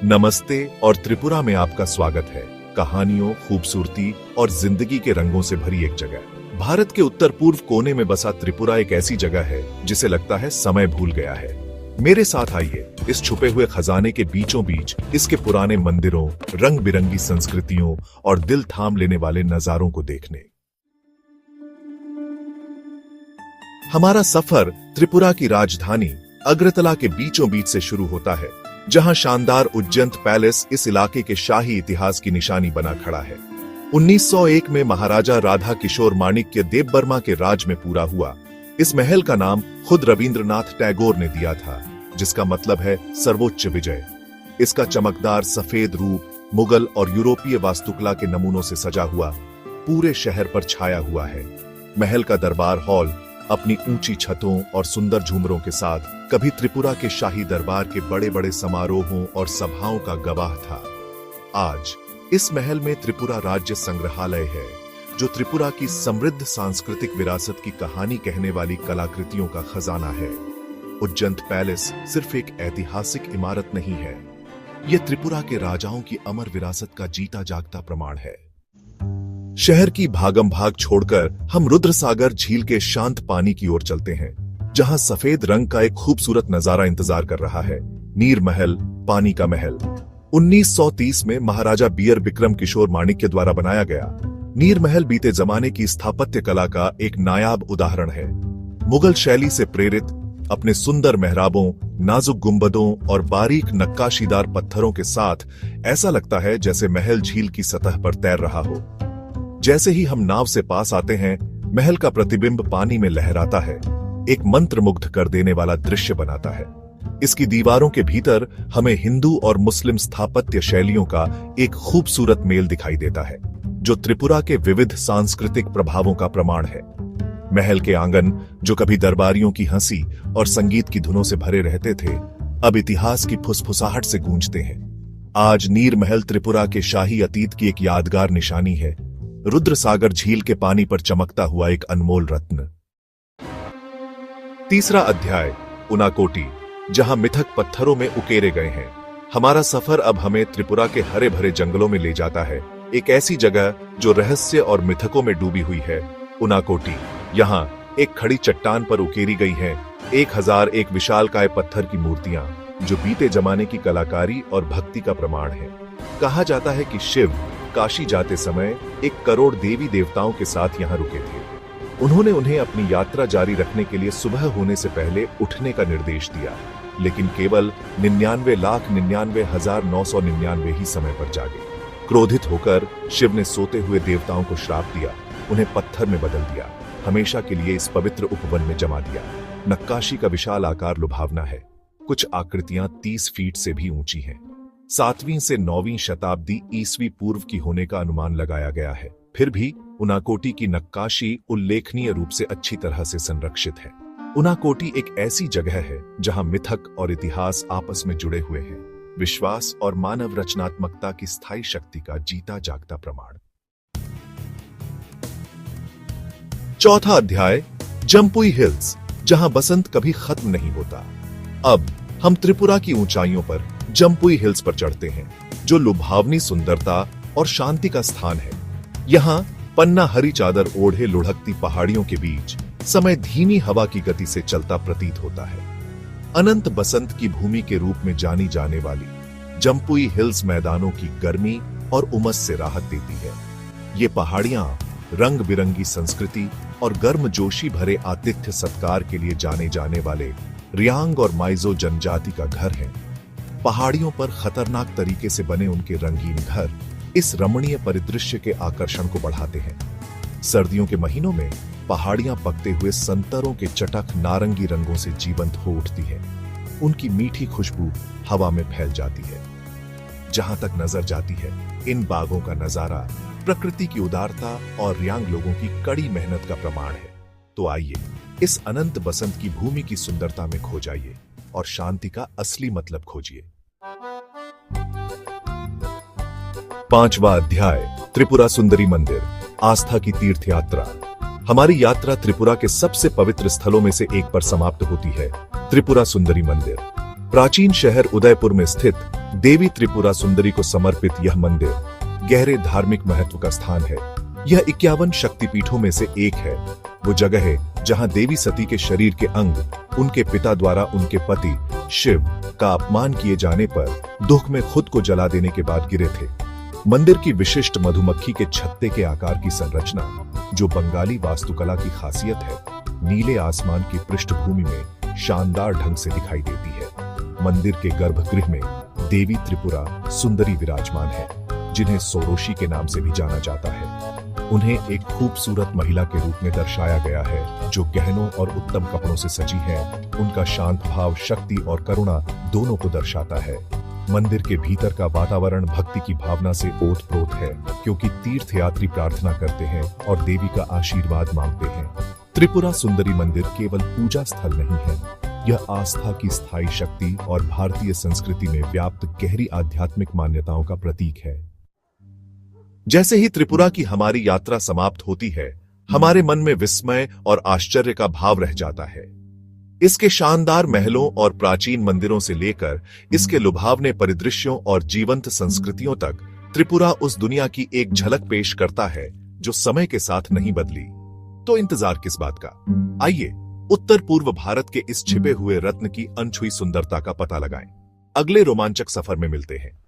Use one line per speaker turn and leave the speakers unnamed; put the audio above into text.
नमस्ते और त्रिपुरा में आपका स्वागत है। कहानियों, खूबसूरती और जिंदगी के रंगों से भरी एक जगह। भारत के उत्तर पूर्व कोने में बसा त्रिपुरा एक ऐसी जगह है जिसे लगता है समय भूल गया है। मेरे साथ आइए इस छुपे हुए खजाने के बीचों बीच इसके पुराने मंदिरों, रंग बिरंगी संस्कृतियों और दिल थाम लेने वाले नजारों को देखने। हमारा सफर त्रिपुरा की राजधानी अगरतला के बीचों बीच से शुरू होता है, जहां शानदार उज्जैन पैलेस इस इलाके के शाही इतिहास की निशानी बना खड़ा है। 1901 में महाराजा राधा किशोर माणिक्य देवबर्मा के राज में पूरा हुआ। इस महल का नाम खुद रविंद्रनाथ टैगोर ने दिया था, जिसका मतलब है सर्वोच्च विजय। इसका चमकदार सफेद रूप मुगल और यूरोपीय वास्तुकला के नमूनों से सजा हुआ पूरे शहर पर छाया हुआ है। महल का दरबार हॉल अपनी ऊंची छतों और सुंदर झूमरों के साथ कभी त्रिपुरा के शाही दरबार के बड़े बड़े समारोहों और सभाओं का गवाह था। आज इस महल में त्रिपुरा राज्य संग्रहालय है, जो त्रिपुरा की समृद्ध सांस्कृतिक विरासत की कहानी कहने वाली कलाकृतियों का खजाना है। उज्जैन पैलेस सिर्फ एक ऐतिहासिक इमारत नहीं है, यह त्रिपुरा के राजाओं की अमर विरासत का जीता जागता प्रमाण है। शहर की भागम भाग छोड़कर हम रुद्रसागर झील के शांत पानी की ओर चलते हैं, जहां सफेद रंग का एक खूबसूरत नजारा इंतजार कर रहा है। नीर महल, पानी का महल। 1930 में महाराजा बीयर बिक्रम किशोर माणिक्य द्वारा बनाया गया नीर महल बीते जमाने की स्थापत्य कला का एक नायाब उदाहरण है। मुगल शैली से प्रेरित अपने सुंदर मेहराबों, नाजुक गुंबदों और बारीक नक्काशीदार पत्थरों के साथ ऐसा लगता है जैसे महल झील की सतह पर तैर रहा हो। जैसे ही हम नाव से पास आते हैं, महल का प्रतिबिंब पानी में लहराता है, एक मंत्रमुग्ध कर देने वाला दृश्य बनाता है। इसकी दीवारों के भीतर हमें हिंदू और मुस्लिम स्थापत्य शैलियों का एक खूबसूरत मेल दिखाई देता है, जो त्रिपुरा के विविध सांस्कृतिक प्रभावों का प्रमाण है। महल के आंगन, जो कभी दरबारियों की हंसी और संगीत की धुनों से भरे रहते थे, अब इतिहास की फुसफुसाहट से गूंजते हैं। आज नीर महल त्रिपुरा के शाही अतीत की एक यादगार निशानी है, रुद्रसागर झील के पानी पर चमकता हुआ एक अनमोल रत्न। तीसरा अध्याय, उनाकोटी, जहां मिथक पत्थरों में उकेरे गए हैं। हमारा सफर अब हमें त्रिपुरा के हरे भरे जंगलों में ले जाता है, एक ऐसी जगह जो रहस्य और मिथकों में डूबी हुई है। उनाकोटी, यहाँ एक खड़ी चट्टान पर उकेरी गई है 1001 विशालकाय पत्थर की मूर्तियां, जो बीते जमाने की कलाकारी और भक्ति का प्रमाण है। कहा जाता है कि शिव काशी जाते समय 1 करोड़ देवी देवताओं के साथ यहाँ रुके थे। उन्होंने उन्हें अपनी यात्रा जारी रखने के लिए सुबह होने से पहले उठने का निर्देश दिया, लेकिन केवल 99,99,999 ही समय पर जागे। क्रोधित होकर शिव ने सोते हुए देवताओं को श्राप दिया, उन्हें पत्थर में बदल दिया, हमेशा के लिए इस पवित्र उपवन में जमा दिया। नक्काशी का विशाल आकार लुभावना है, कुछ आकृतियां 30 फीट से भी ऊंची हैं। 7वीं से 9वीं शताब्दी ईसवी पूर्व की होने का अनुमान लगाया गया है। फिर भी उनाकोटी की नक्काशी उल्लेखनीय रूप से अच्छी तरह से संरक्षित है। उनाकोटी एक ऐसी जगह है जहां मिथक और इतिहास आपस में जुड़े हुए हैं, विश्वास और मानव रचनात्मकता की स्थायी शक्ति का जीता जागता प्रमाण। चौथा अध्याय, जम्पुई हिल्स, जहां बसंत कभी खत्म नहीं होता। अब हम त्रिपुरा की ऊंचाइयों पर जम्पुई हिल्स पर चढ़ते हैं, जो लुभावनी सुंदरता और शांति का स्थान है। यहाँ पन्ना हरी चादर ओढ़े लुढ़कती पहाड़ियों के बीच समय धीमी हवा की गति से चलता प्रतीत होता है। अनंत बसंत की भूमि के रूप में जानी जाने वाली जम्पुई हिल्स मैदानों की गर्मी और उमस से राहत देती है। ये पहाड़ियां रंग बिरंगी संस्कृति और गर्मजोशी भरे आतिथ्य सत्कार के लिए जाने जाने वाले रियांग और माइजो जनजाति का घर है। पहाड़ियों पर खतरनाक तरीके से बने उनके रंगीन घर इस रमणीय परिदृश्य के आकर्षण को बढ़ाते हैं। सर्दियों के महीनों में पहाड़ियां पकते हुए संतरों के चटक नारंगी रंगों से जीवंत हो उठती है। उनकी मीठी खुशबू हवा में फैल जाती है। जहां तक नजर जाती है, इन बागों का नजारा प्रकृति की उदारता और रियांग लोगों की कड़ी मेहनत का प्रमाण है। तो आइए इस अनंत बसंत की भूमि की सुंदरता में खो जाइए और शांति का असली मतलब खोजिए। 5वां अध्याय, त्रिपुरा सुंदरी मंदिर, आस्था की तीर्थ यात्रा। हमारी यात्रा त्रिपुरा के सबसे पवित्र स्थलों में से एक पर समाप्त होती है, त्रिपुरा सुंदरी मंदिर। प्राचीन शहर उदयपुर में स्थित देवी त्रिपुरा सुंदरी को समर्पित यह मंदिर गहरे धार्मिक महत्व का स्थान है। यह 51 शक्तिपीठों में से एक है। वो जगह है जहां देवी सती के शरीर के अंग उनके पिता द्वारा उनके पति शिव का अपमान किए जाने पर दुख में खुद को जला देने के बाद गिरे थे। मंदिर की विशिष्ट मधुमक्खी के छत्ते के आकार की संरचना, जो बंगाली वास्तुकला की खासियत है, नीले आसमान की पृष्ठभूमि में शानदार ढंग से दिखाई देती है। मंदिर के गर्भगृह में देवी त्रिपुरा सुंदरी विराजमान है, जिन्हें सोरोशी के नाम से भी जाना जाता है। उन्हें एक खूबसूरत महिला के रूप में दर्शाया गया है, जो गहनों और उत्तम कपड़ों से सजी है। उनका शांत भाव शक्ति और करुणा दोनों को दर्शाता है। मंदिर के भीतर का वातावरण भक्ति की भावना से ओतप्रोत है, क्योंकि तीर्थयात्री प्रार्थना करते हैं और देवी का आशीर्वाद मांगते हैं। त्रिपुरा सुंदरी मंदिर केवल पूजा स्थल नहीं है, यह आस्था की स्थायी शक्ति और भारतीय संस्कृति में व्याप्त गहरी आध्यात्मिक मान्यताओं का प्रतीक है। जैसे ही त्रिपुरा की हमारी यात्रा समाप्त होती है, हमारे मन में विस्मय और आश्चर्य का भाव रह जाता है। इसके शानदार महलों और प्राचीन मंदिरों से लेकर इसके लुभावने परिदृश्यों और जीवंत संस्कृतियों तक, त्रिपुरा उस दुनिया की एक झलक पेश करता है जो समय के साथ नहीं बदली। तो इंतजार किस बात का? आइए उत्तर पूर्व भारत के इस छिपे हुए रत्न की अनछुई सुंदरता का पता लगाएं। अगले रोमांचक सफर में मिलते हैं।